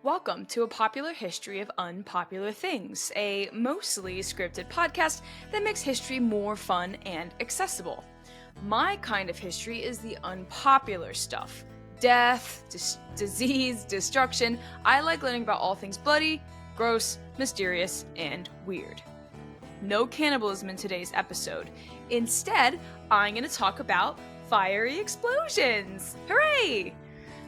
Welcome to A Popular History of Unpopular Things, a mostly scripted podcast that makes history more fun and accessible. My kind of history is the unpopular stuff. Death, disease, destruction. I like learning about all things bloody, gross, mysterious, and weird. No cannibalism in today's episode. Instead, I'm going to talk about fiery explosions. Hooray!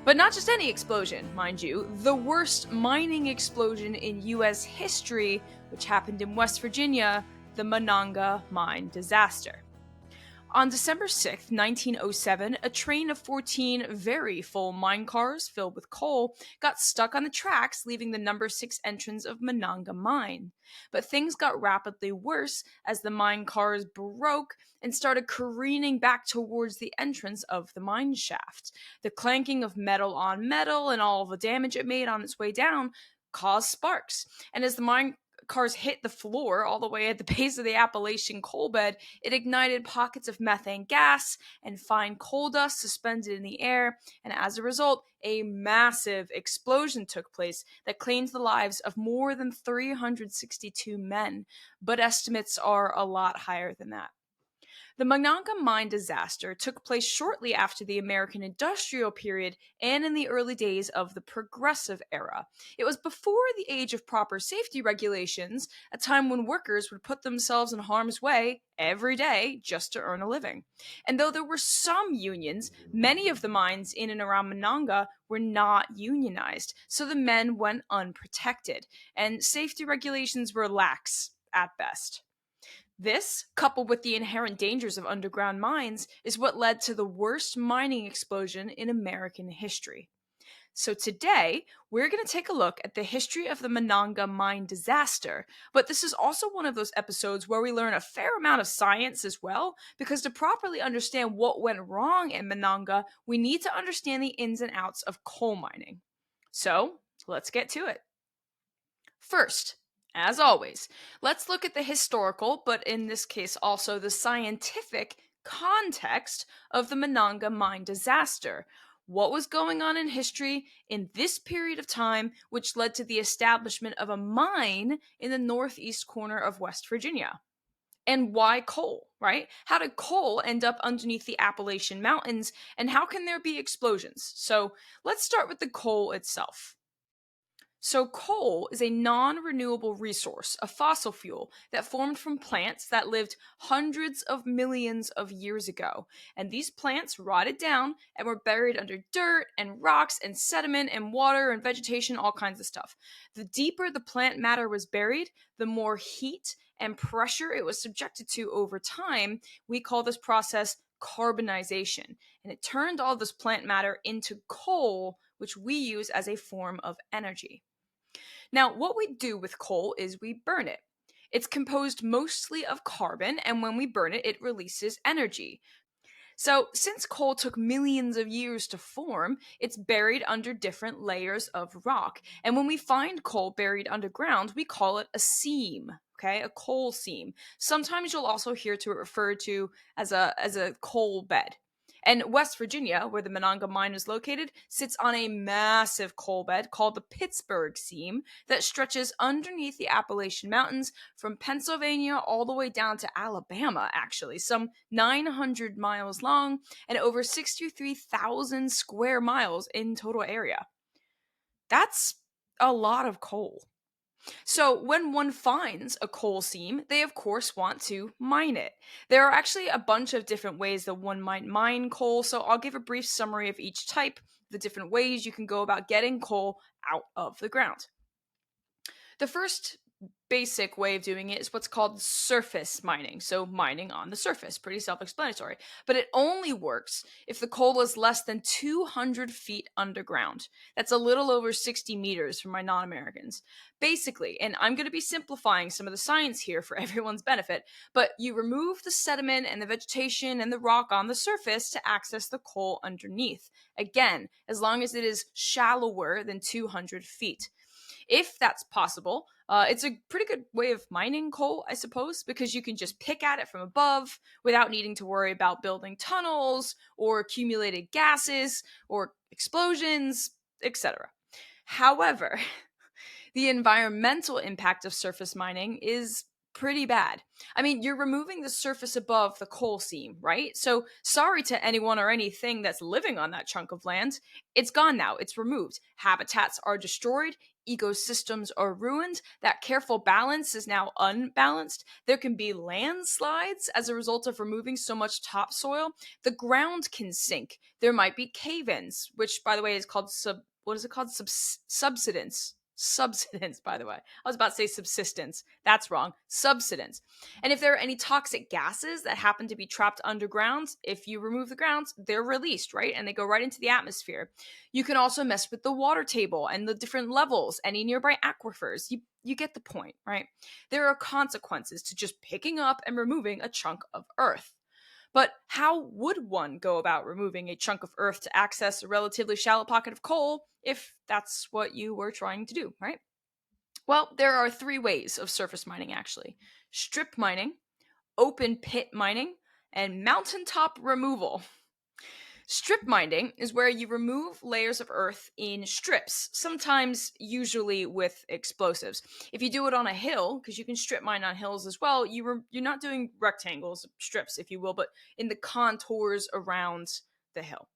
But not just any explosion, mind you, the worst mining explosion in US history, which happened in West Virginia, the Monongah Mine Disaster. On December 6, 1907, a train of 14 very full mine cars filled with coal got stuck on the tracks, leaving the number 6 entrance of Monongah Mine. But things got rapidly worse as the mine cars broke and started careening back towards the entrance of the mine shaft. The clanking of metal on metal and all the damage it made on its way down caused sparks. And as the mine cars hit the floor all the way at the base of the Appalachian coal bed, it ignited pockets of methane gas and fine coal dust suspended in the air, and as a result, a massive explosion took place that claimed the lives of more than 362 men, but estimates are a lot higher than that. The Monongah Mine Disaster took place shortly after the American industrial period and in the early days of the Progressive Era. It was before the age of proper safety regulations, a time when workers would put themselves in harm's way every day just to earn a living. And though there were some unions, many of the mines in and around Monongah were not unionized, so the men went unprotected, and safety regulations were lax at best. This, coupled with the inherent dangers of underground mines, is what led to the worst mining explosion in American history. So today, we're going to take a look at the history of the Monongah Mine Disaster, but this is also one of those episodes where we learn a fair amount of science as well, because to properly understand what went wrong in Monongah, we need to understand the ins and outs of coal mining. So, let's get to it. First, as always, let's look at the historical, but in this case also the scientific context of the Monongah Mine Disaster. What was going on in history in this period of time, which led to the establishment of a mine in the northeast corner of West Virginia? And why coal, right? How did coal end up underneath the Appalachian Mountains, and how can there be explosions? So let's start with the coal itself. So, coal is a non renewable resource, a fossil fuel that formed from plants that lived hundreds of millions of years ago. And these plants rotted down and were buried under dirt and rocks and sediment and water and vegetation, all kinds of stuff. The deeper the plant matter was buried, the more heat and pressure it was subjected to over time. We call this process carbonization. And it turned all this plant matter into coal, which we use as a form of energy. Now, what we do with coal is we burn it. It's composed mostly of carbon, and when we burn it, it releases energy. So, since coal took millions of years to form, it's buried under different layers of rock. And when we find coal buried underground, we call it a seam, okay? A coal seam. Sometimes you'll also hear it referred to as a coal bed. And West Virginia, where the Monongah Mine is located, sits on a massive coal bed called the Pittsburgh Seam that stretches underneath the Appalachian Mountains from Pennsylvania all the way down to Alabama, actually, some 900 miles long and over 63,000 square miles in total area. That's a lot of coal. So, when one finds a coal seam, they of course want to mine it. There are actually a bunch of different ways that one might mine coal, so I'll give a brief summary of each type, the different ways you can go about getting coal out of the ground. The first basic way of doing it is what's called surface mining. So mining on the surface, pretty self-explanatory. But it only works if the coal is less than 200 feet underground. That's a little over 60 meters for my non-Americans. Basically, and I'm going to be simplifying some of the science here for everyone's benefit, but you remove the sediment and the vegetation and the rock on the surface to access the coal underneath. Again, as long as it is shallower than 200 feet. If that's possible, it's a pretty good way of mining coal, I suppose, because you can just pick at it from above without needing to worry about building tunnels or accumulated gases or explosions, etc. However, the environmental impact of surface mining is pretty bad. I mean, you're removing the surface above the coal seam, right? So, sorry to anyone or anything that's living on that chunk of land. It's gone now, it's removed. Habitats are destroyed, ecosystems are ruined. That careful balance is now unbalanced. There can be landslides as a result of removing so much topsoil. The ground can sink. There might be cave ins, which, by the way, is called what is it called? Subsidence. Subsidence, by the way. I was about to say subsistence. That's wrong. Subsidence. And if there are any toxic gases that happen to be trapped underground, if you remove the grounds, they're released, right? And they go right into the atmosphere. You can also mess with the water table and the different levels, any nearby aquifers. You get the point, right? There are consequences to just picking up and removing a chunk of earth. But how would one go about removing a chunk of earth to access a relatively shallow pocket of coal if that's what you were trying to do, right? Well, there are three ways of surface mining actually: strip mining, open pit mining, and mountaintop removal. Strip mining is where you remove layers of earth in strips, sometimes usually with explosives. If you do it on a hill, because you can strip mine on hills as well, you're not doing rectangles, strips, if you will, but in the contours around the hill.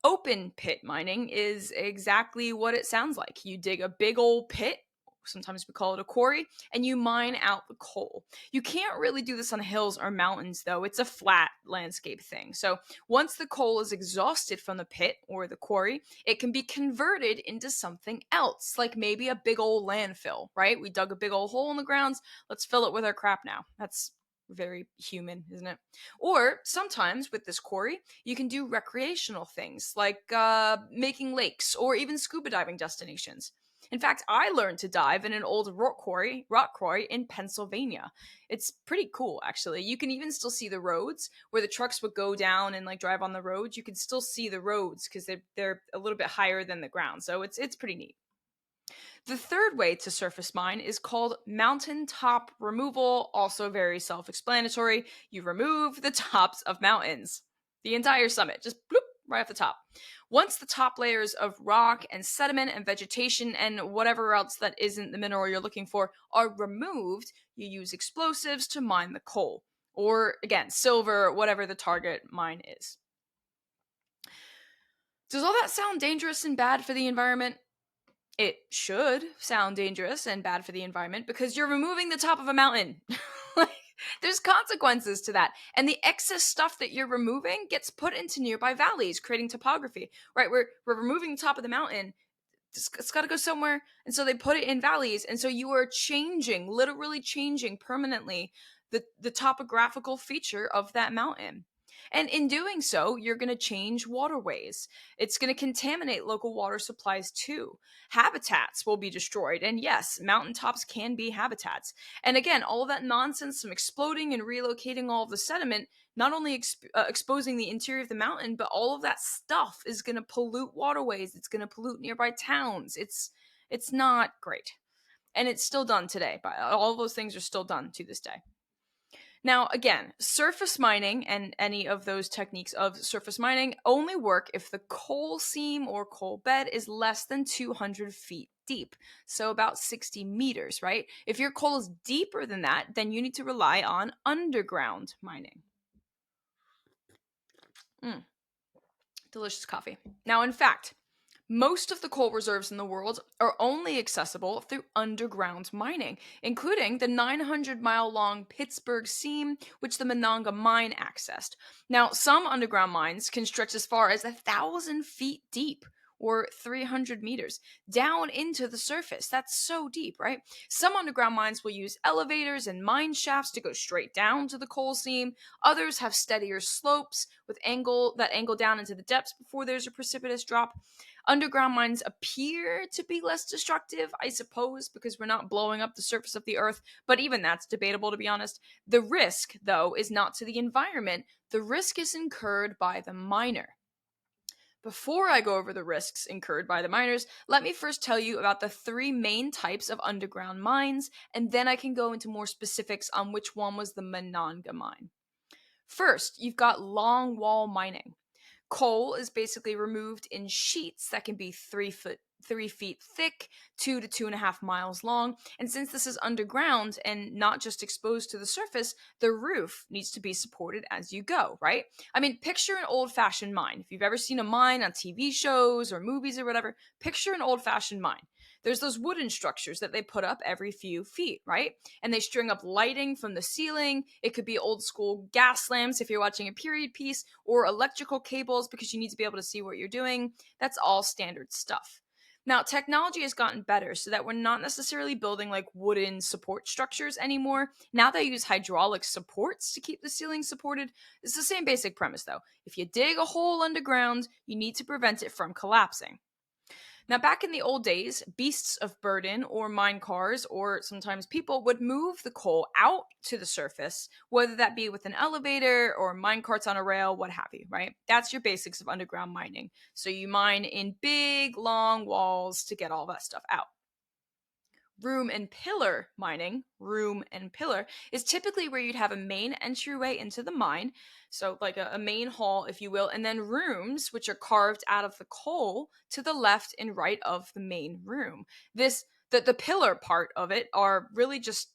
Open pit mining is exactly what it sounds like. You dig a big old pit, sometimes we call it a quarry, and you mine out the coal. You can't really do this on hills or mountains, though. It's a flat landscape thing. So once the coal is exhausted from the pit or the quarry, it can be converted into something else, like maybe a big old landfill, right? We dug a big old hole in the grounds. Let's fill it with our crap now. That's very human, isn't it? Or sometimes with this quarry, you can do recreational things like making lakes or even scuba diving destinations. In fact, I learned to dive in an old rock quarry in Pennsylvania. It's pretty cool, actually. You can even still see the roads where the trucks would go down and like drive on the roads. You can still see the roads because they're a little bit higher than the ground, so it's pretty neat. The third way to surface mine is called mountaintop removal, also very self explanatory. You remove the tops of mountains, the entire summit, just bloop, right off the top. Once the top layers of rock and sediment and vegetation and whatever else that isn't the mineral you're looking for are removed, you use explosives to mine the coal. Or again, silver, whatever the target mine is. Does all that sound dangerous and bad for the environment? It should sound dangerous and bad for the environment because you're removing the top of a mountain. Like, there's consequences to that. And the excess stuff that you're removing gets put into nearby valleys, creating topography, right? We're removing the top of the mountain. It's got to go somewhere. And so they put it in valleys. And so you are changing, literally changing permanently the topographical feature of that mountain. And in doing so, you're going to change waterways. It's going to contaminate local water supplies too. Habitats will be destroyed. And yes, mountaintops can be habitats. And again, all of that nonsense from exploding and relocating all of the sediment, not only exposing the interior of the mountain, but all of that stuff is going to pollute waterways. It's going to pollute nearby towns. It's not great. And it's still done today. But all of those things are still done to this day. Now, again, surface mining and any of those techniques of surface mining only work if the coal seam or coal bed is less than 200 feet deep. So about 60 meters, right? If your coal is deeper than that, then you need to rely on underground mining. Delicious coffee. Now, in fact, most of the coal reserves in the world are only accessible through underground mining, including the 900-mile-long Pittsburgh seam, which the Monongah Mine accessed. Now, some underground mines can stretch as far as 1,000 feet deep, or 300 meters, down into the surface. That's so deep, right? Some underground mines will use elevators and mine shafts to go straight down to the coal seam. Others have steadier slopes with angle down into the depths before there's a precipitous drop. Underground mines appear to be less destructive, I suppose, because we're not blowing up the surface of the earth, but even that's debatable, to be honest. The risk, though, is not to the environment. The risk is incurred by the miner. Before I go over the risks incurred by the miners, let me first tell you about the three main types of underground mines, and then I can go into more specifics on which one was the Monongah mine. First, you've got long wall mining. Coal is basically removed in sheets that can be 3 foot 3 feet thick, 2 to 2.5 miles long. And since this is underground and not just exposed to the surface, the roof needs to be supported as you go, right? I mean, picture an old-fashioned mine. If you've ever seen a mine on TV shows or movies or whatever, picture an old-fashioned mine. There's those wooden structures that they put up every few feet, right? And they string up lighting from the ceiling. It could be old school gas lamps if you're watching a period piece, or electrical cables because you need to be able to see what you're doing. That's all standard stuff. Now, technology has gotten better so that we're not necessarily building like wooden support structures anymore. Now they use hydraulic supports to keep the ceiling supported. It's the same basic premise though. If you dig a hole underground, you need to prevent it from collapsing. Now, back in the old days, beasts of burden or mine cars or sometimes people would move the coal out to the surface, whether that be with an elevator or mine carts on a rail, what have you, right? That's your basics of underground mining. So you mine in big, long walls to get all that stuff out. Room and pillar mining, room and pillar, is typically where you'd have a main entryway into the mine, so like a main hall, if you will, and then rooms which are carved out of the coal to the left and right of the main room. The pillar part of it are really just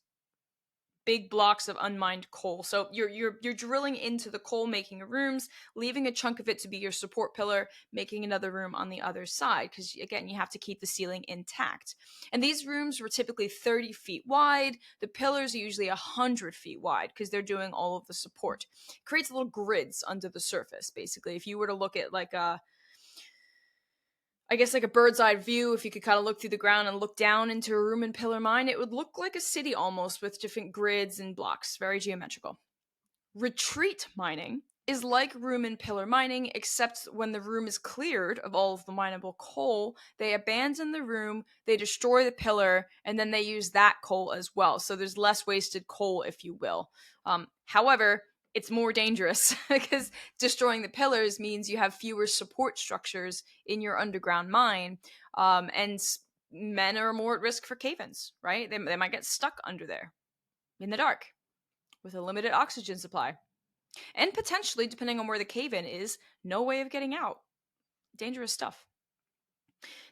big blocks of unmined coal. So you're drilling into the coal, making rooms, leaving a chunk of it to be your support pillar, making another room on the other side. Because again, you have to keep the ceiling intact. And these rooms were typically 30 feet wide. The pillars are usually 100 feet wide because they're doing all of the support. It creates little grids under the surface. Basically, if you were to look at like a bird's eye view, if you could kind of look through the ground and look down into a room and pillar mine, it would look like a city almost with different grids and blocks, very geometrical. Retreat mining is like room and pillar mining, except when the room is cleared of all of the mineable coal, they abandon the room, they destroy the pillar, and then they use that coal as well. So there's less wasted coal, if you will. However, it's more dangerous because destroying the pillars means you have fewer support structures in your underground mine, and men are more at risk for cave-ins, right? They might get stuck under there in the dark with a limited oxygen supply. And potentially, depending on where the cave-in is, no way of getting out. Dangerous stuff.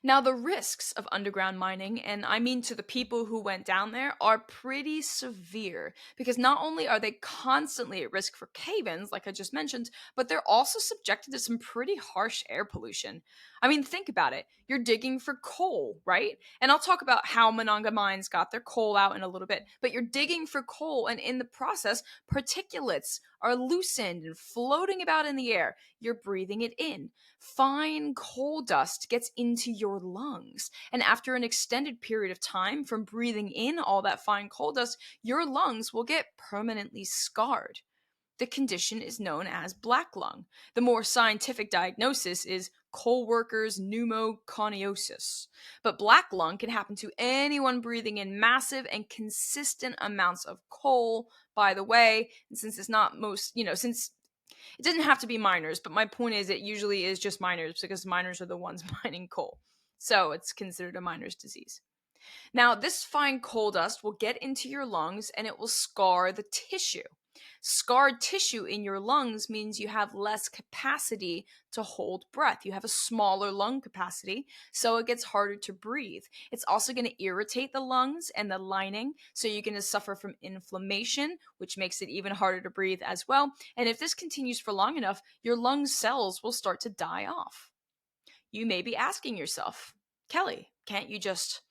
Now, the risks of underground mining, and I mean to the people who went down there, are pretty severe because not only are they constantly at risk for cave-ins, like I just mentioned, but they're also subjected to some pretty harsh air pollution. I mean, think about it. You're digging for coal, right? And I'll talk about how Monongah Mines got their coal out in a little bit, but you're digging for coal, and in the process, particulates are loosened and floating about in the air. You're breathing it in. Fine coal dust gets into your lungs. And after an extended period of time from breathing in all that fine coal dust, your lungs will get permanently scarred. The condition is known as black lung. The more scientific diagnosis is coal workers' pneumoconiosis. But black lung can happen to anyone breathing in massive and consistent amounts of coal, by the way. And since it's not since it doesn't have to be miners, but my point is it usually is just miners because miners are the ones mining coal. So it's considered a miner's disease. Now, this fine coal dust will get into your lungs and it will scar the tissue. Scarred tissue in your lungs means you have less capacity to hold breath. You have a smaller lung capacity, so it gets harder to breathe. It's also going to irritate the lungs and the lining, so you're going to suffer from inflammation, which makes it even harder to breathe as well. And if this continues for long enough, your lung cells will start to die off. You may be asking yourself, Kelly, can't you just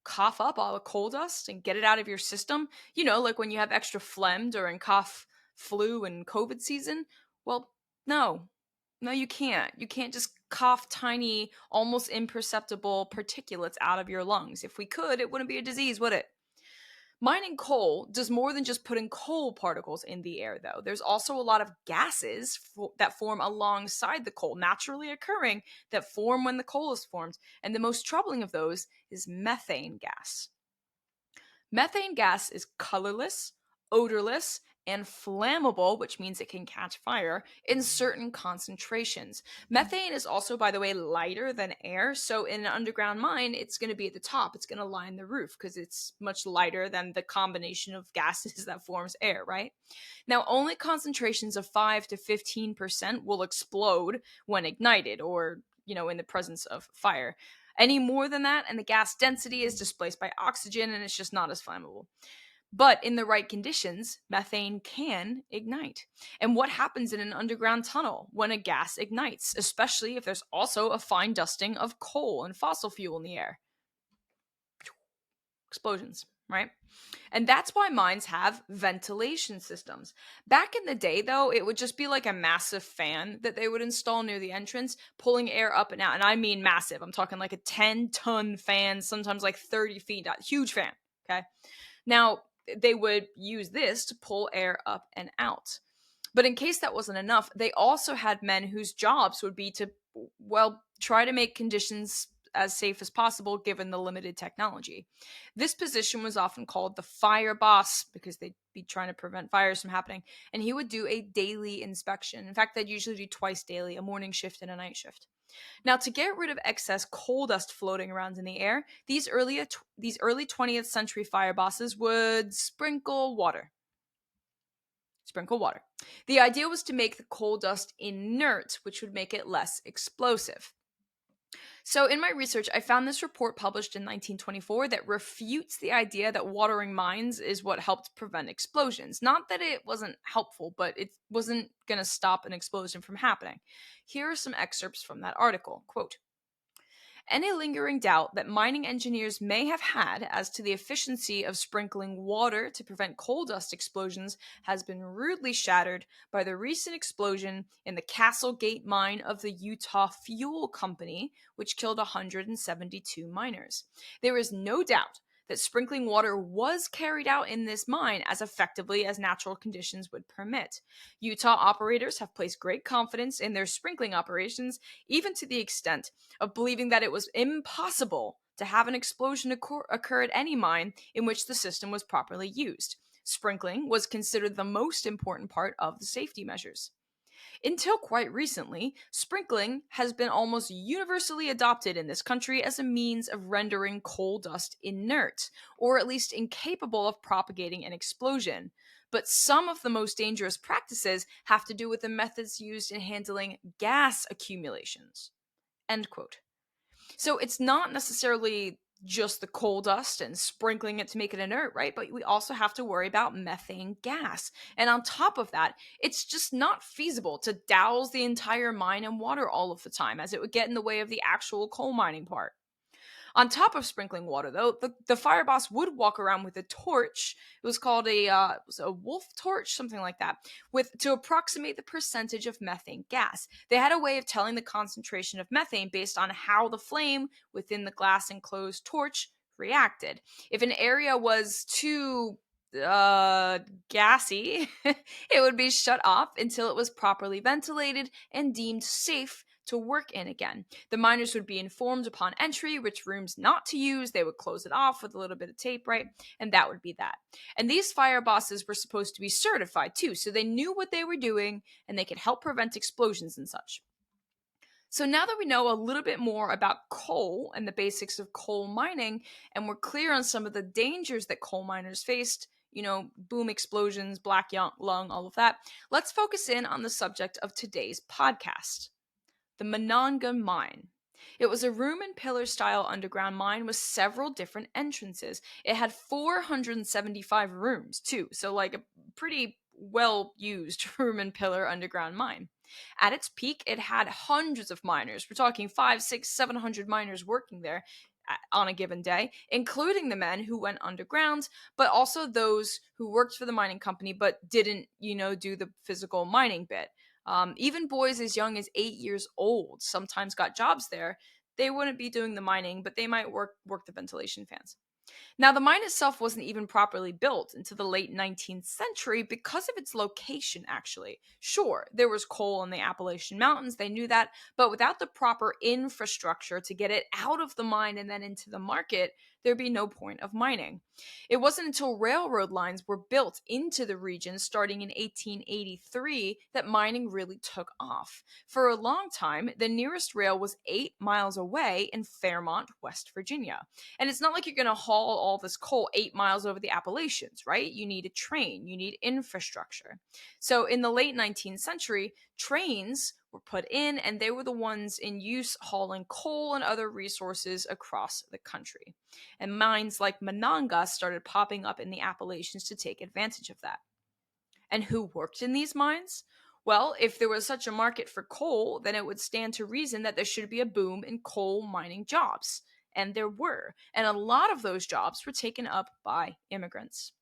cough up all the coal dust and get it out of your system? You know, like when you have extra phlegm during cough, flu, and COVID season? Well, no. No, you can't. You can't just cough tiny, almost imperceptible particulates out of your lungs. If we could, it wouldn't be a disease, would it? Mining coal does more than just putting coal particles in the air, though. There's also a lot of gases that form alongside the coal, naturally occurring, that form when the coal is formed. And the most troubling of those is methane gas. Methane gas is colorless, odorless, and flammable, which means it can catch fire in certain concentrations. Methane is also, by the way, lighter than air. So in an underground mine, it's going to be at the top. It's going to line the roof because it's much lighter than the combination of gases that forms air, right? Now, only concentrations of 5 to 15% will explode when ignited or, in the presence of fire. Any more than that, and the gas density is displaced by oxygen and it's just not as flammable. But in the right conditions, methane can ignite. And what happens in an underground tunnel when a gas ignites, especially if there's also a fine dusting of coal and fossil fuel in the air? Explosions, right? And that's why mines have ventilation systems. Back in the day, though, it would just be like a massive fan that they would install near the entrance, pulling air up and out. And I mean massive. I'm talking like a 10-ton fan, sometimes like 30 feet, huge fan. Okay. Now, they would use this to pull air up and out. But in case that wasn't enough, they also had men whose jobs would be to, well, try to make conditions as safe as possible given the limited technology. This position was often called the fire boss because they'd be trying to prevent fires from happening, and he would do a daily inspection. In fact, they'd usually do twice daily, a morning shift and a night shift. Now, to get rid of excess coal dust floating around in the air, these early 20th century fire bosses would sprinkle water. Sprinkle water. The idea was to make the coal dust inert, which would make it less explosive. So, in my research, I found this report published in 1924 that refutes the idea that watering mines is what helped prevent explosions. Not that it wasn't helpful, but it wasn't going to stop an explosion from happening. Here are some excerpts from that article. Quote, any lingering doubt that mining engineers may have had as to the efficiency of sprinkling water to prevent coal dust explosions has been rudely shattered by the recent explosion in the Castle Gate mine of the Utah Fuel Company, which killed 172 miners. There is no doubt that sprinkling water was carried out in this mine as effectively as natural conditions would permit. Utah operators have placed great confidence in their sprinkling operations, even to the extent of believing that it was impossible to have an explosion occur at any mine in which the system was properly used. Sprinkling was considered the most important part of the safety measures. Until quite recently, sprinkling has been almost universally adopted in this country as a means of rendering coal dust inert, or at least incapable of propagating an explosion. But some of the most dangerous practices have to do with the methods used in handling gas accumulations. End quote. So it's not necessarily just the coal dust and sprinkling it to make it inert, right? But we also have to worry about methane gas. And on top of that, it's just not feasible to douse the entire mine in water all of the time, as it would get in the way of the actual coal mining part. On top of sprinkling water, though, the fire boss would walk around with a torch. It was called it was a wolf torch, something like that, with to approximate the percentage of methane gas. They had a way of telling the concentration of methane based on how the flame within the glass enclosed torch reacted. If an area was too gassy, it would be shut off until it was properly ventilated and deemed safe to work in again. The miners would be informed upon entry which rooms not to use. They would close it off with a little bit of tape, right? And that would be that. And these fire bosses were supposed to be certified too, so they knew what they were doing and they could help prevent explosions and such. So now that we know a little bit more about coal and the basics of coal mining, and we're clear on some of the dangers that coal miners faced, boom explosions, black lung, all of that, let's focus in on the subject of today's podcast. The Monongah Mine. It was a room and pillar style underground mine with several different entrances. It had 475 rooms too, so like a pretty well used room and pillar underground mine. At its peak, it had hundreds of miners. We're talking 5, 6, 700 miners working there on a given day, including the men who went underground, but also those who worked for the mining company but didn't, do the physical mining bit. Even boys as young as 8 years old sometimes got jobs there. They wouldn't be doing the mining, but they might work the ventilation fans. Now, the mine itself wasn't even properly built until the late 19th century because of its location, actually. Sure, there was coal in the Appalachian Mountains, they knew that, but without the proper infrastructure to get it out of the mine and then into the market, there'd be no point of mining. It wasn't until railroad lines were built into the region starting in 1883 that mining really took off. For a long time, the nearest rail was 8 miles away in Fairmont, West Virginia. And it's not like you're going to haul haul all this coal 8 miles over the Appalachians, right? You need a train, you need infrastructure. So in the late 19th century, trains were put in, and they were the ones in use hauling coal and other resources across the country. And mines like Monongah started popping up in the Appalachians to take advantage of that. And who worked in these mines? Well, if there was such a market for coal, then it would stand to reason that there should be a boom in coal mining jobs. And there were. And a lot of those jobs were taken up by immigrants.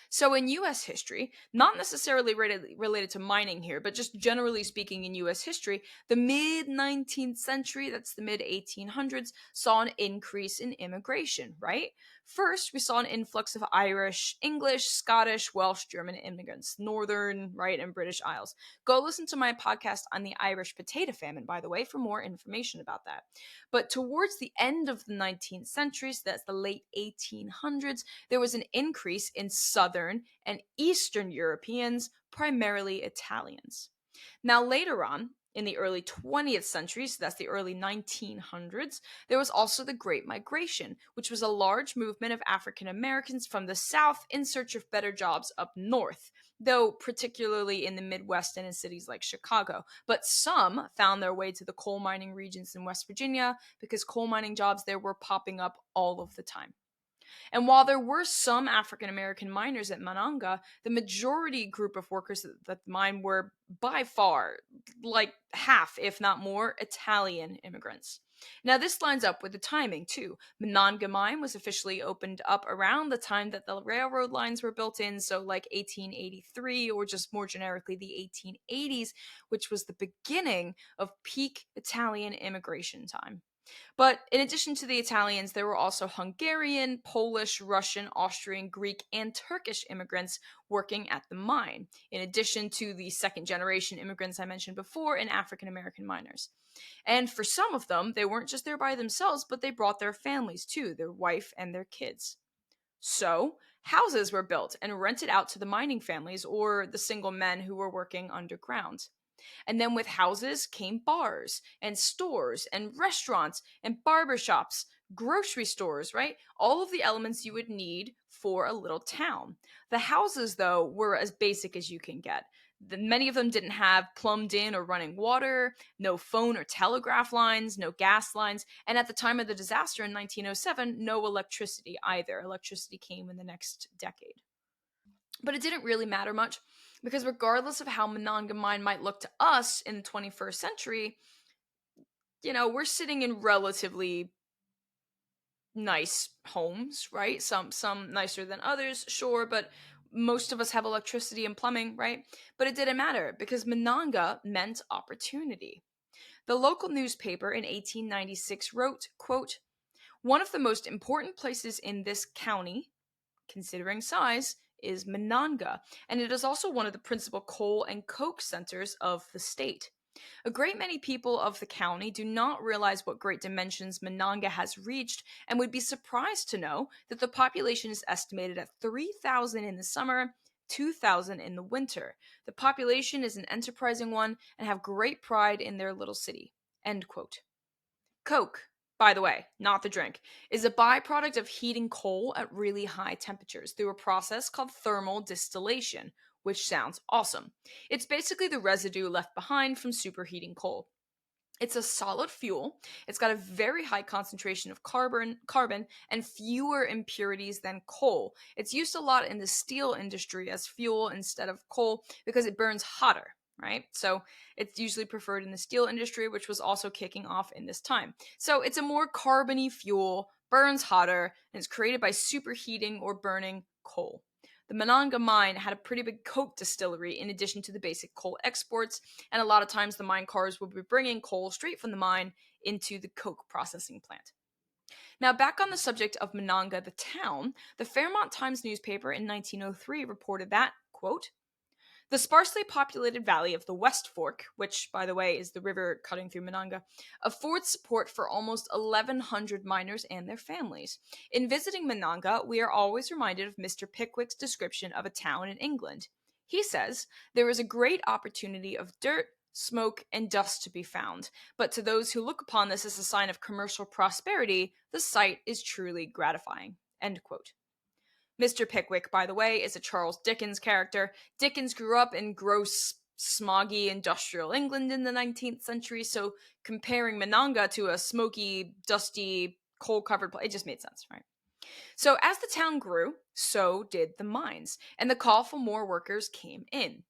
So, in US history, not necessarily related to mining here, but just generally speaking in US history, the mid 19th century, that's the mid 1800s, saw an increase in immigration, right? First, we saw an influx of Irish, English, Scottish, Welsh, German immigrants, Northern, right, and British Isles. Go listen to my podcast on the Irish potato famine, by the way, for more information about that. But towards the end of the 19th century, so that's the late 1800s, there was an increase in Southern and Eastern Europeans, primarily Italians. Now, later on, in the early 20th century, so that's the early 1900s, there was also the Great Migration, which was a large movement of African Americans from the South in search of better jobs up north, though particularly in the Midwest and in cities like Chicago. But some found their way to the coal mining regions in West Virginia because coal mining jobs there were popping up all of the time. And while there were some African American miners at Monongah, the majority group of workers at the mine were by far, like half, if not more, Italian immigrants. Now, this lines up with the timing, too. Monongah Mine was officially opened up around the time that the railroad lines were built in, so like 1883, or just more generically, the 1880s, which was the beginning of peak Italian immigration time. But in addition to the Italians, there were also Hungarian, Polish, Russian, Austrian, Greek, and Turkish immigrants working at the mine, in addition to the second generation immigrants I mentioned before and African American miners. And for some of them, they weren't just there by themselves, but they brought their families too, their wife and their kids. So, houses were built and rented out to the mining families or the single men who were working underground. And then with houses came bars and stores and restaurants and barbershops, grocery stores, right? All of the elements you would need for a little town. The houses, though, were as basic as you can get. Many of them didn't have plumbed in or running water, no phone or telegraph lines, no gas lines, and at the time of the disaster in 1907, no electricity either. Electricity came in the next decade. But it didn't really matter much because regardless of how Monongah Mine might look to us in the 21st century, we're sitting in relatively nice homes, right? Some nicer than others, sure, but most of us have electricity and plumbing, right? But it didn't matter because Monongah meant opportunity. The local newspaper in 1896 wrote, quote, "One of the most important places in this county, considering size, is Monongah, and it is also one of the principal coal and coke centers of the state. A great many people of the county do not realize what great dimensions Monongah has reached and would be surprised to know that the population is estimated at 3,000 in the summer, 2,000 in the winter. The population is an enterprising one and have great pride in their little city." End quote. Coke, by the way, not the drink, is a byproduct of heating coal at really high temperatures through a process called thermal distillation, which sounds awesome. It's basically the residue left behind from superheating coal. It's a solid fuel. It's got a very high concentration of carbon and fewer impurities than coal. It's used a lot in the steel industry as fuel instead of coal because it burns hotter, right? So it's usually preferred in the steel industry, which was also kicking off in this time. So it's a more carbony fuel, burns hotter, and it's created by superheating or burning coal. The Monongah mine had a pretty big coke distillery in addition to the basic coal exports, and a lot of times the mine cars would be bringing coal straight from the mine into the coke processing plant. Now, back on the subject of Monongah, the town, the Fairmont Times newspaper in 1903 reported that, quote, "The sparsely populated valley of the West Fork, which, by the way, is the river cutting through Monongah, affords support for almost 1,100 miners and their families. In visiting Monongah, we are always reminded of Mr. Pickwick's description of a town in England. He says, there is a great opportunity of dirt, smoke, and dust to be found, but to those who look upon this as a sign of commercial prosperity, the sight is truly gratifying." End quote. Mr. Pickwick, by the way, is a Charles Dickens character. Dickens grew up in gross, smoggy industrial England in the 19th century, so comparing Monongah to a smoky, dusty, coal-covered place, it just made sense, right? So as the town grew, so did the mines, and the call for more workers came in.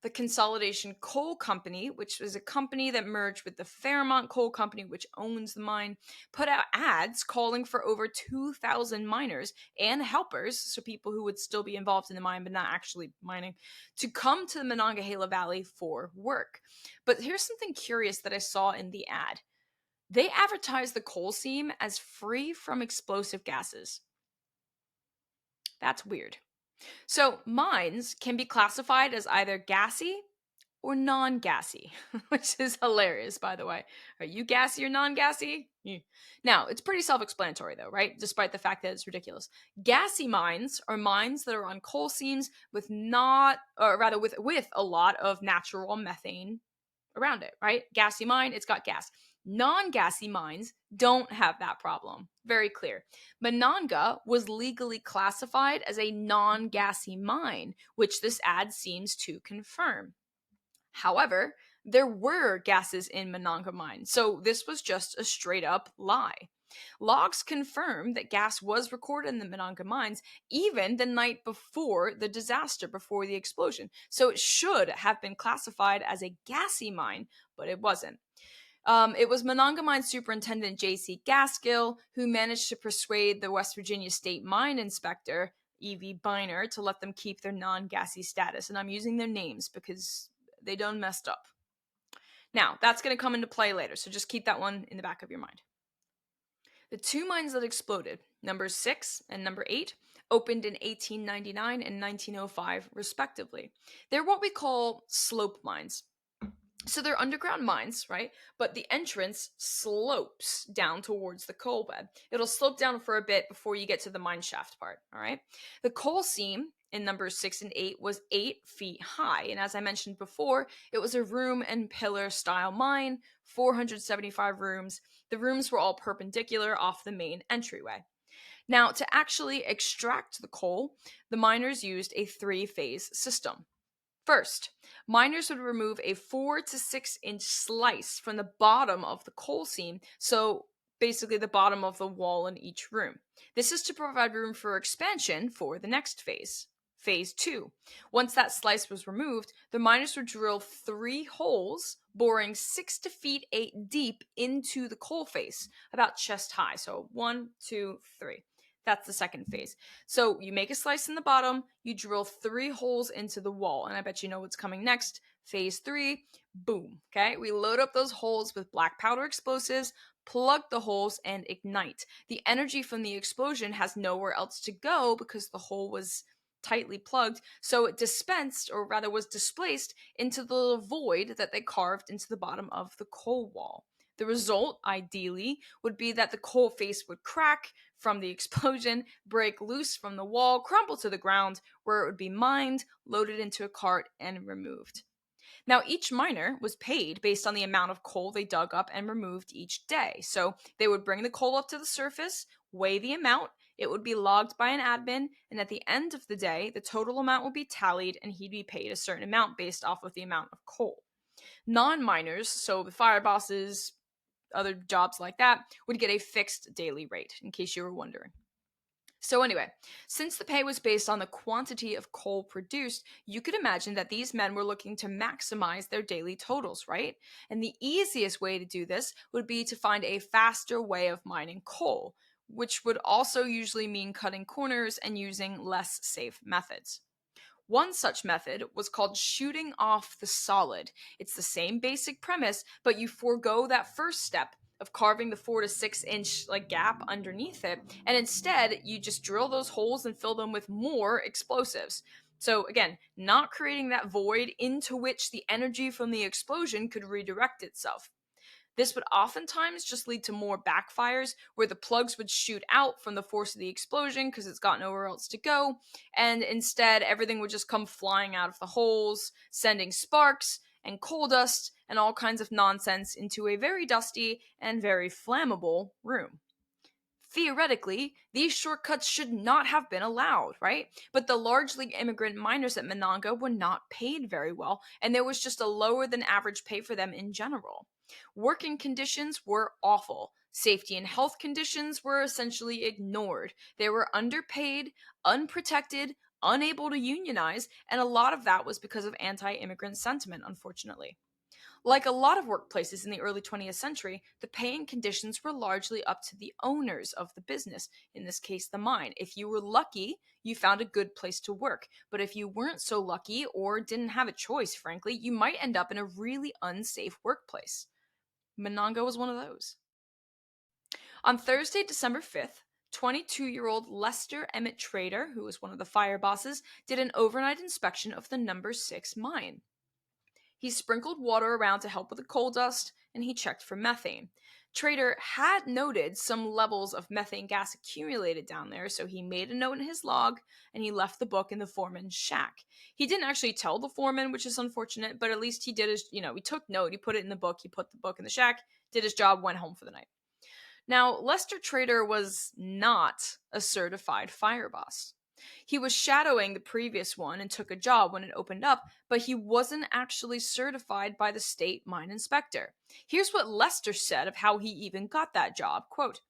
The Consolidation Coal Company, which was a company that merged with the Fairmont Coal Company, which owns the mine, put out ads calling for over 2,000 miners and helpers, so people who would still be involved in the mine but not actually mining, to come to the Monongahela Valley for work. But here's something curious that I saw in the ad. They advertised the coal seam as free from explosive gases. That's weird. So, mines can be classified as either gassy or non-gassy, which is hilarious, by the way. Are you gassy or non-gassy? Now, it's pretty self-explanatory, though, right? Despite the fact that it's ridiculous. Gassy mines are mines that are on coal seams with with a lot of natural methane around it, right? Gassy mine, it's got gas. Non-gassy mines don't have that problem. Very clear. Monongah was legally classified as a non-gassy mine, which this ad seems to confirm. However, there were gases in Monongah Mine, so this was just a straight up lie. Logs confirm that gas was recorded in the Monongah mines even the night before the disaster, before the explosion. So it should have been classified as a gassy mine, but it wasn't. It was Monongah Mine Superintendent J.C. Gaskill who managed to persuade the West Virginia State Mine Inspector, E.V. Biner, to let them keep their non-gassy status. And I'm using their names because they done messed up. Now, that's going to come into play later, so just keep that one in the back of your mind. The two mines that exploded, number 6 and number 8, opened in 1899 and 1905, respectively. They're what we call slope mines. So they're underground mines, right? But the entrance slopes down towards the coal bed. It'll slope down for a bit before you get to the mine shaft part, all right? The coal seam in numbers 6 and 8 was 8 feet high. And as I mentioned before, it was a room and pillar style mine, 475 rooms. The rooms were all perpendicular off the main entryway. Now, to actually extract the coal, the miners used a 3-phase system. First, miners would remove a 4 to 6 inch slice from the bottom of the coal seam, so basically the bottom of the wall in each room. This is to provide room for expansion for the next phase. Phase 2. Once that slice was removed, the miners would drill 3 holes, boring 6 to feet 8 deep into the coal face, about chest high. So 1, 2, 3. That's the second phase. So you make a slice in the bottom, you drill 3 holes into the wall, and I bet you know what's coming next. Phase 3, boom. Okay, we load up those holes with black powder explosives, plug the holes, and ignite. The energy from the explosion has nowhere else to go because the hole was tightly plugged, so it dispensed, or rather was displaced, into the little void that they carved into the bottom of the coal wall. The result, ideally, would be that the coal face would crack from the explosion, break loose from the wall, crumble to the ground, where it would be mined, loaded into a cart, and removed. Now, each miner was paid based on the amount of coal they dug up and removed each day. So they would bring the coal up to the surface, weigh the amount, it would be logged by an admin, and at the end of the day, the total amount would be tallied and he'd be paid a certain amount based off of the amount of coal. Non-miners, so the fire bosses, other jobs like that, would get a fixed daily rate, in case you were wondering. So anyway, since the pay was based on the quantity of coal produced, you could imagine that these men were looking to maximize their daily totals, right? And the easiest way to do this would be to find a faster way of mining coal, which would also usually mean cutting corners and using less safe methods. One such method was called shooting off the solid. It's the same basic premise, but you forego that first step of carving the 4 to 6 inch gap underneath it, and instead you just drill those holes and fill them with more explosives. So again, not creating that void into which the energy from the explosion could redirect itself. This would oftentimes just lead to more backfires where the plugs would shoot out from the force of the explosion because it's got nowhere else to go, and instead everything would just come flying out of the holes, sending sparks and coal dust and all kinds of nonsense into a very dusty and very flammable room. Theoretically, these shortcuts should not have been allowed, right? But the largely immigrant miners at Monongah were not paid very well, and there was just a lower than average pay for them in general. Working conditions were awful. Safety and health conditions were essentially ignored. They were underpaid, unprotected, unable to unionize, and a lot of that was because of anti immigrant sentiment, unfortunately. Like a lot of workplaces in the early 20th century, the pay and conditions were largely up to the owners of the business, in this case, the mine. If you were lucky, you found a good place to work. But if you weren't so lucky or didn't have a choice, frankly, you might end up in a really unsafe workplace. Monongah was one of those. On Thursday, December 5th, 22-year-old Lester Emmett Trader, who was one of the fire bosses, did an overnight inspection of the number 6 mine. He sprinkled water around to help with the coal dust, and he checked for methane. Trader had noted some levels of methane gas accumulated down there, so he made a note in his log and he left the book in the foreman's shack. He didn't actually tell the foreman, which is unfortunate, but at least he did his, he took note, he put it in the book, he put the book in the shack, did his job, went home for the night. Now, Lester Trader was not a certified fire boss. He was shadowing the previous one and took a job when it opened up, but he wasn't actually certified by the state mine inspector. Here's what Lester said of how he even got that job. Quote,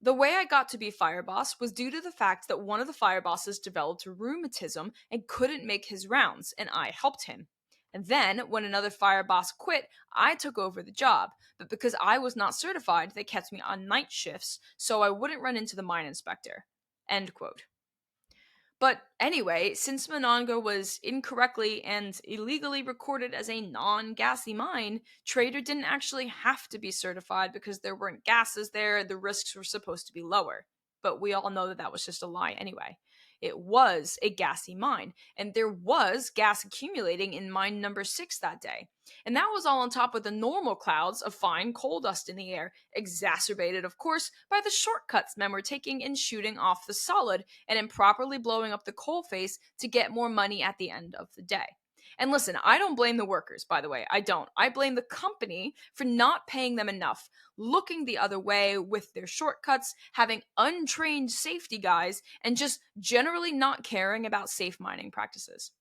"The way I got to be fire boss was due to the fact that one of the fire bosses developed rheumatism and couldn't make his rounds, and I helped him. And then, when another fire boss quit, I took over the job. But because I was not certified, they kept me on night shifts so I wouldn't run into the mine inspector." End quote. But anyway, since Monongah was incorrectly and illegally recorded as a non-gassy mine, Trader didn't actually have to be certified because there weren't gases there, the risks were supposed to be lower. But we all know that that was just a lie anyway. It was a gassy mine, and there was gas accumulating in mine number 6 that day. And that was all on top of the normal clouds of fine coal dust in the air, exacerbated, of course, by the shortcuts men were taking in shooting off the solid and improperly blowing up the coal face to get more money at the end of the day. And listen, I don't blame the workers, by the way. I don't. I blame the company for not paying them enough, looking the other way with their shortcuts, having untrained safety guys, and just generally not caring about safe mining practices.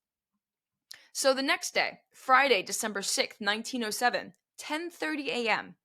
So the next day, Friday, December 6th, 1907, 10:30 a.m.,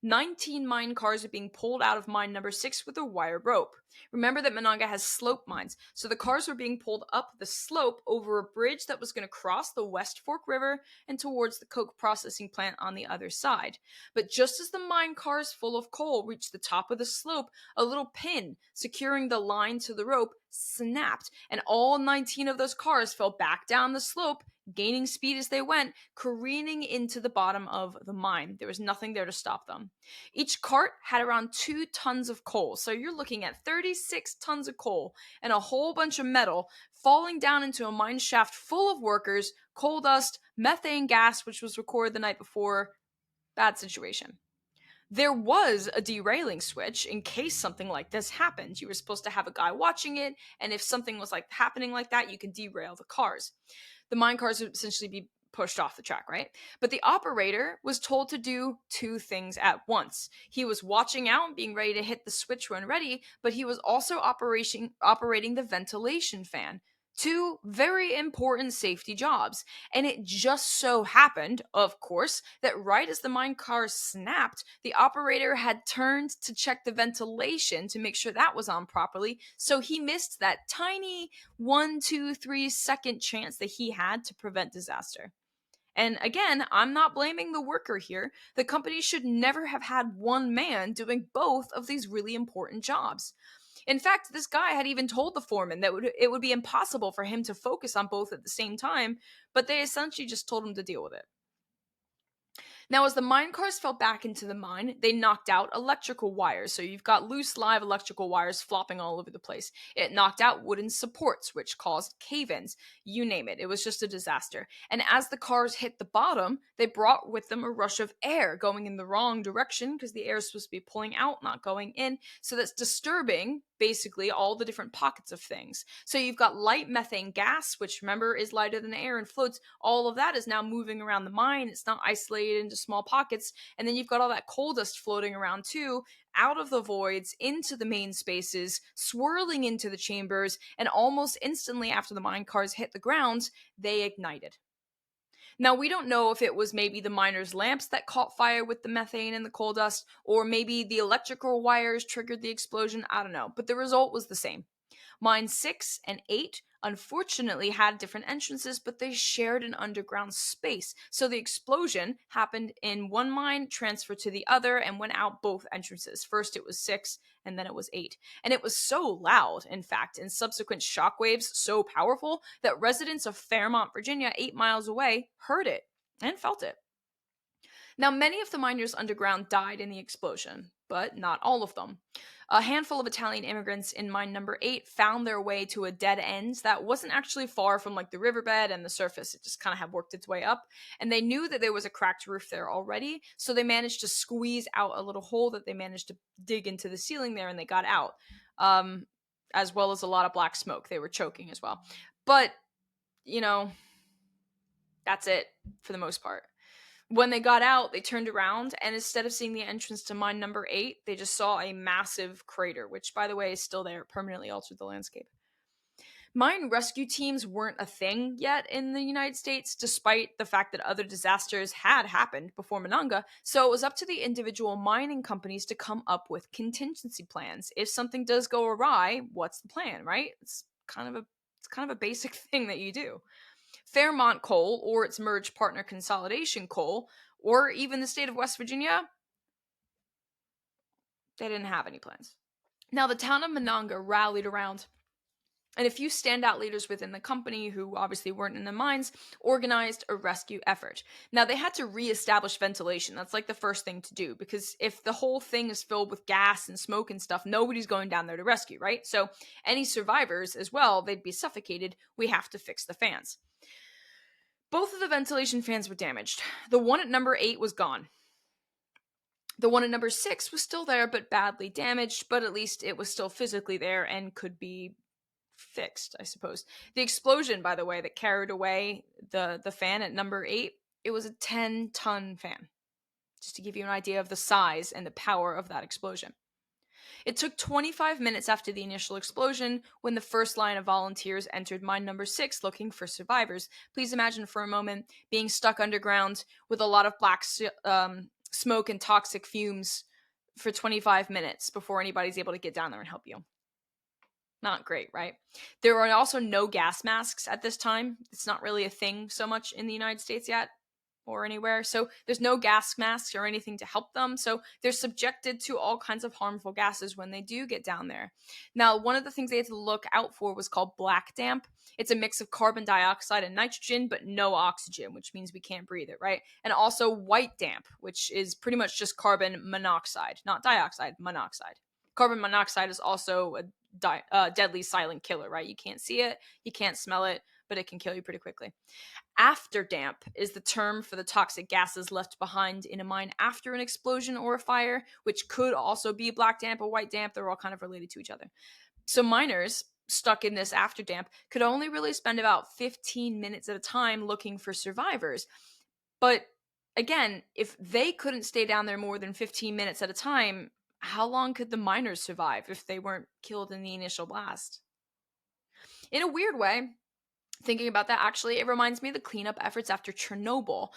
19 mine cars are being pulled out of mine number 6 with a wire rope. Remember that Monongah has slope mines, so the cars were being pulled up the slope over a bridge that was going to cross the West Fork River and towards the coke processing plant on the other side. But just as the mine cars full of coal reached the top of the slope, a little pin securing the line to the rope snapped, and all 19 of those cars fell back down the slope, gaining speed as they went, careening into the bottom of the mine. There was nothing there to stop them. Each cart had around 2 tons of coal, so you're looking at 36 tons of coal and a whole bunch of metal falling down into a mine shaft full of workers, coal dust, methane gas, which was recorded the night before. Bad situation. There was a derailing switch in case something like this happened. You were supposed to have a guy watching it, and if something was like happening like that, you could derail the cars. The mine cars would essentially be pushed off the track, right? But the operator was told to do 2 things at once. He was watching out, being ready to hit the switch when ready, but he was also operating the ventilation fan. 2 very important safety jobs. And it just so happened, of course, that right as the mine car snapped, the operator had turned to check the ventilation to make sure that was on properly, so he missed that tiny 1, 2, 3 second chance that he had to prevent disaster. And again, I'm not blaming the worker here. The company should never have had one man doing both of these really important jobs. In fact, this guy had even told the foreman that it would be impossible for him to focus on both at the same time, but they essentially just told him to deal with it. Now, as the mine cars fell back into the mine, they knocked out electrical wires. So you've got loose live electrical wires flopping all over the place. It knocked out wooden supports, which caused cave-ins. You name it. It was just a disaster. And as the cars hit the bottom, they brought with them a rush of air going in the wrong direction because the air is supposed to be pulling out, not going in. So that's disturbing basically all the different pockets of things. So you've got light methane gas, which remember is lighter than air and floats. All of that is now moving around the mine. It's not isolated into small pockets, and then you've got all that coal dust floating around too, out of the voids, into the main spaces, swirling into the chambers, and almost instantly after the mine cars hit the ground, they ignited. Now, we don't know if it was maybe the miners' lamps that caught fire with the methane and the coal dust, or maybe the electrical wires triggered the explosion. I don't know, but the result was the same. Mine 6 and 8 unfortunately had different entrances, but they shared an underground space. So the explosion happened in one mine, transferred to the other, and went out both entrances. First it was 6, and then it was 8. And it was so loud, in fact, and subsequent shockwaves so powerful that residents of Fairmont, Virginia, 8 miles away, heard it and felt it. Now, many of the miners underground died in the explosion, but not all of them. A handful of Italian immigrants in mine number 8 found their way to a dead end that wasn't actually far from like the riverbed and the surface. It just kind of had worked its way up. And they knew that there was a cracked roof there already, so they managed to squeeze out a little hole that they managed to dig into the ceiling there, and they got out. As well as a lot of black smoke. They were choking as well. But, that's it for the most part. When they got out, they turned around, and instead of seeing the entrance to mine number 8, they just saw a massive crater, which, by the way, is still there, permanently altered the landscape. Mine rescue teams weren't a thing yet in the United States, despite the fact that other disasters had happened before Monongah, so it was up to the individual mining companies to come up with contingency plans. If something does go awry, what's the plan, right? It's kind of a basic thing that you do. Fairmont Coal, or its merged partner Consolidation Coal, or even the state of West Virginia, they didn't have any plans. Now, the town of Monongah rallied around, and a few standout leaders within the company, who obviously weren't in the mines, organized a rescue effort. Now, they had to reestablish ventilation. That's like the first thing to do, because if the whole thing is filled with gas and smoke and stuff, nobody's going down there to rescue, right? So any survivors as well, they'd be suffocated. We have to fix the fans. Both of the ventilation fans were damaged. The one at number 8 was gone. The one at number 6 was still there, but badly damaged, but at least it was still physically there and could be fixed, I suppose. The explosion, by the way, that carried away the fan at number 8, it was a 10-ton fan, just to give you an idea of the size and the power of that explosion. It took 25 minutes after the initial explosion when the first line of volunteers entered mine number 6 looking for survivors. Please imagine for a moment being stuck underground with a lot of black smoke and toxic fumes for 25 minutes before anybody's able to get down there and help you. Not great, right? There are also no gas masks at this time. It's not really a thing so much in the United States yet, or anywhere. So there's no gas masks or anything to help them. So they're subjected to all kinds of harmful gases when they do get down there. Now, one of the things they had to look out for was called black damp. It's a mix of carbon dioxide and nitrogen, but no oxygen, which means we can't breathe it, right? And also white damp, which is pretty much just carbon monoxide, not dioxide, monoxide. Carbon monoxide is also a deadly silent killer, right? You can't see it, you can't smell it, but it can kill you pretty quickly. After damp is the term for the toxic gases left behind in a mine after an explosion or a fire, which could also be black damp or white damp. They're all kind of related to each other. So miners stuck in this after damp could only really spend about 15 minutes at a time looking for survivors. But again, if they couldn't stay down there more than 15 minutes at a time, how long could the miners survive if they weren't killed in the initial blast? In a weird way, thinking about that, actually, it reminds me of the cleanup efforts after Chernobyl.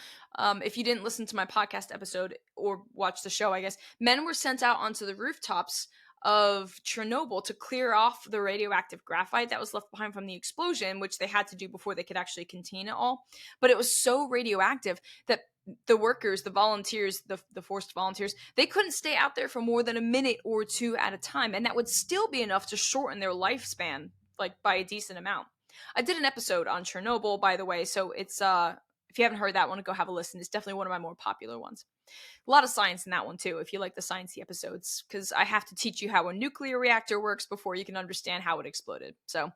If you didn't listen to my podcast episode or watch the show, I guess, men were sent out onto the rooftops of Chernobyl to clear off the radioactive graphite that was left behind from the explosion, which they had to do before they could actually contain it all. But it was so radioactive that the workers, the volunteers, the forced volunteers, they couldn't stay out there for more than a minute or two at a time. And that would still be enough to shorten their lifespan, like by a decent amount. I did an episode on Chernobyl, by the way, so it's if you haven't heard that one, go have a listen. It's definitely one of my more popular ones. A lot of science in that one too, if you like the sciencey episodes, because I have to teach you how a nuclear reactor works before you can understand how it exploded. So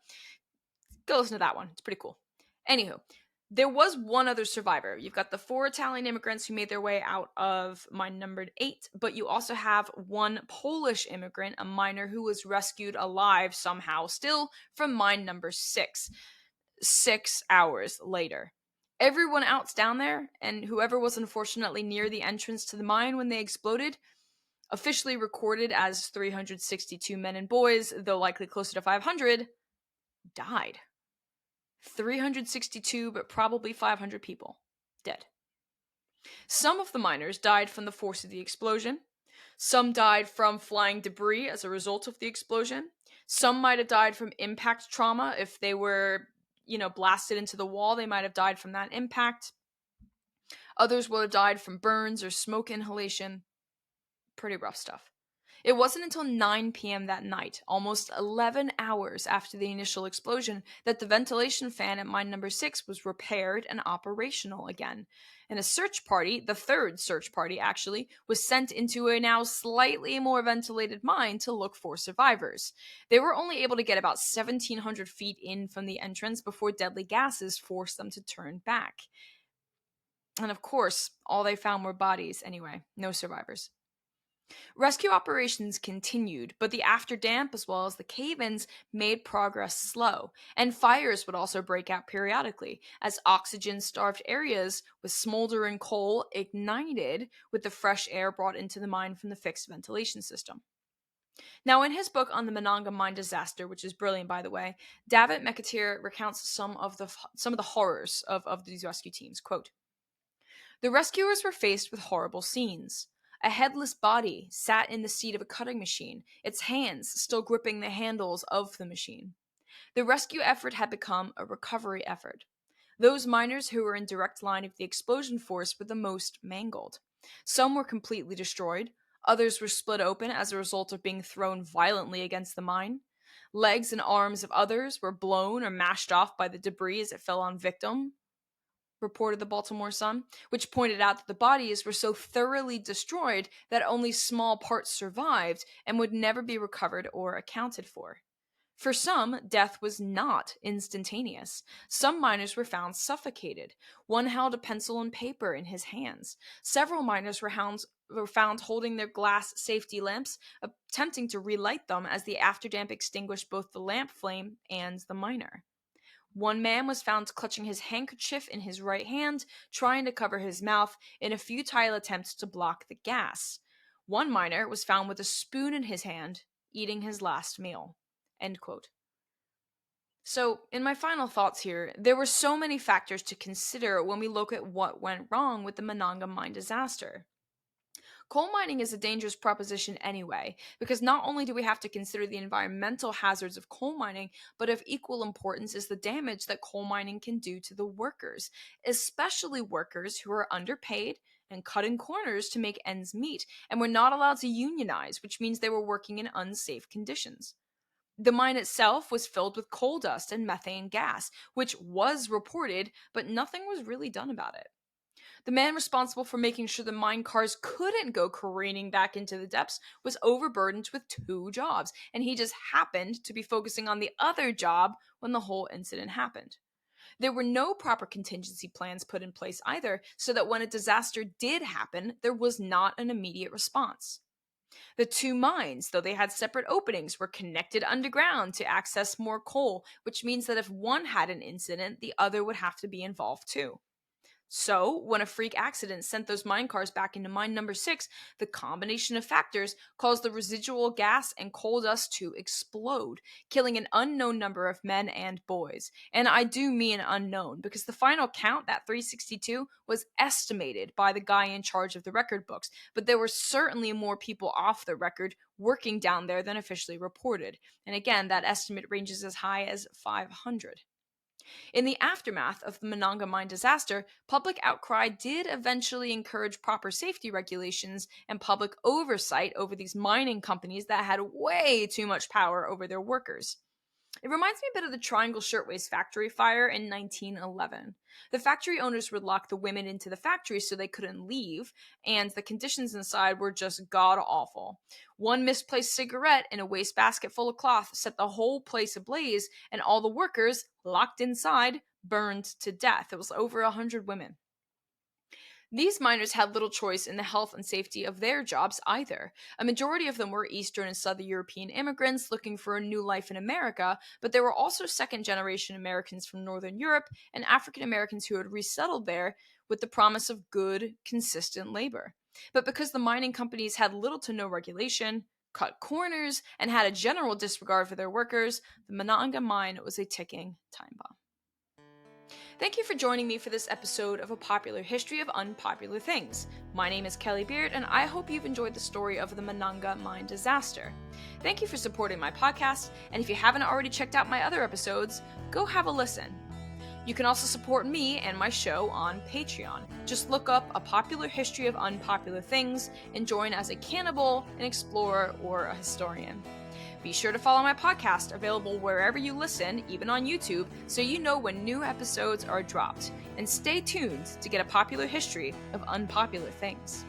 go listen to that one. It's pretty cool. Anywho, there was one other survivor. You've got the 4 Italian immigrants who made their way out of mine numbered 8, but you also have one Polish immigrant, a miner who was rescued alive somehow still from mine number 6, 6 hours later. Everyone else down there, and whoever was unfortunately near the entrance to the mine when they exploded, officially recorded as 362 men and boys, though likely closer to 500, died. 362, but probably 500 people dead. Some of the miners died from the force of the explosion. Some died from flying debris as a result of the explosion. Some might have died from impact trauma. If they were, blasted into the wall, they might have died from that impact. Others would have died from burns or smoke inhalation. Pretty rough stuff. It wasn't until 9 p.m. that night, almost 11 hours after the initial explosion, that the ventilation fan at mine number 6 was repaired and operational again. And a search party, the third search party actually, was sent into a now slightly more ventilated mine to look for survivors. They were only able to get about 1,700 feet in from the entrance before deadly gases forced them to turn back. And of course, all they found were bodies anyway, no survivors. Rescue operations continued, but the afterdamp as well as the cave-ins made progress slow, and fires would also break out periodically as oxygen-starved areas with smoldering coal ignited with the fresh air brought into the mine from the fixed ventilation system. Now, in his book on the Monongah Mine Disaster, which is brilliant by the way, Davitt McAteer recounts some of the horrors of these rescue teams. Quote, "The rescuers were faced with horrible scenes. A headless body sat in the seat of a cutting machine, its hands still gripping the handles of the machine. The rescue effort had become a recovery effort. Those miners who were in direct line of the explosion force were the most mangled. Some were completely destroyed, others were split open as a result of being thrown violently against the mine. Legs and arms of others were blown or mashed off by the debris as it fell on victim," reported the Baltimore Sun, which pointed out that the bodies were so thoroughly destroyed that only small parts survived and would never be recovered or accounted for. For some, death was not instantaneous. Some miners were found suffocated. One held a pencil and paper in his hands. Several miners were found holding their glass safety lamps, attempting to relight them as the afterdamp extinguished both the lamp flame and the miner. One man was found clutching his handkerchief in his right hand, trying to cover his mouth in a futile attempt to block the gas. One miner was found with a spoon in his hand, eating his last meal." End quote. So, in my final thoughts here, there were so many factors to consider when we look at what went wrong with the Monongah Mine disaster. Coal mining is a dangerous proposition anyway, because not only do we have to consider the environmental hazards of coal mining, but of equal importance is the damage that coal mining can do to the workers, especially workers who are underpaid and cutting corners to make ends meet, and were not allowed to unionize, which means they were working in unsafe conditions. The mine itself was filled with coal dust and methane gas, which was reported, but nothing was really done about it. The man responsible for making sure the mine cars couldn't go careening back into the depths was overburdened with two jobs, and he just happened to be focusing on the other job when the whole incident happened. There were no proper contingency plans put in place either, so that when a disaster did happen, there was not an immediate response. The two mines, though they had separate openings, were connected underground to access more coal, which means that if one had an incident, the other would have to be involved too. So, when a freak accident sent those mine cars back into mine number 6, the combination of factors caused the residual gas and coal dust to explode, killing an unknown number of men and boys. And I do mean unknown, because the final count, that 362, was estimated by the guy in charge of the record books, but there were certainly more people off the record working down there than officially reported. And again, that estimate ranges as high as 500. In the aftermath of the Monongah Mine disaster, public outcry did eventually encourage proper safety regulations and public oversight over these mining companies that had way too much power over their workers. It reminds me a bit of the Triangle Shirtwaist Factory fire in 1911. The factory owners would lock the women into the factory so they couldn't leave, and the conditions inside were just god-awful. One misplaced cigarette in a wastebasket full of cloth set the whole place ablaze, and all the workers, locked inside, burned to death. It was over 100 women. These miners had little choice in the health and safety of their jobs either. A majority of them were Eastern and Southern European immigrants looking for a new life in America, but there were also second generation Americans from Northern Europe and African Americans who had resettled there with the promise of good, consistent labor. But because the mining companies had little to no regulation, cut corners, and had a general disregard for their workers, the Monongah mine was a ticking time bomb. Thank you for joining me for this episode of A Popular History of Unpopular Things. My name is Kelly Beard, and I hope you've enjoyed the story of the Monongah Mine Disaster. Thank you for supporting my podcast, and if you haven't already checked out my other episodes, go have a listen. You can also support me and my show on Patreon. Just look up A Popular History of Unpopular Things and join as a cannibal, an explorer, or a historian. Be sure to follow my podcast, available wherever you listen, even on YouTube, so you know when new episodes are dropped. And stay tuned to get a popular history of unpopular things.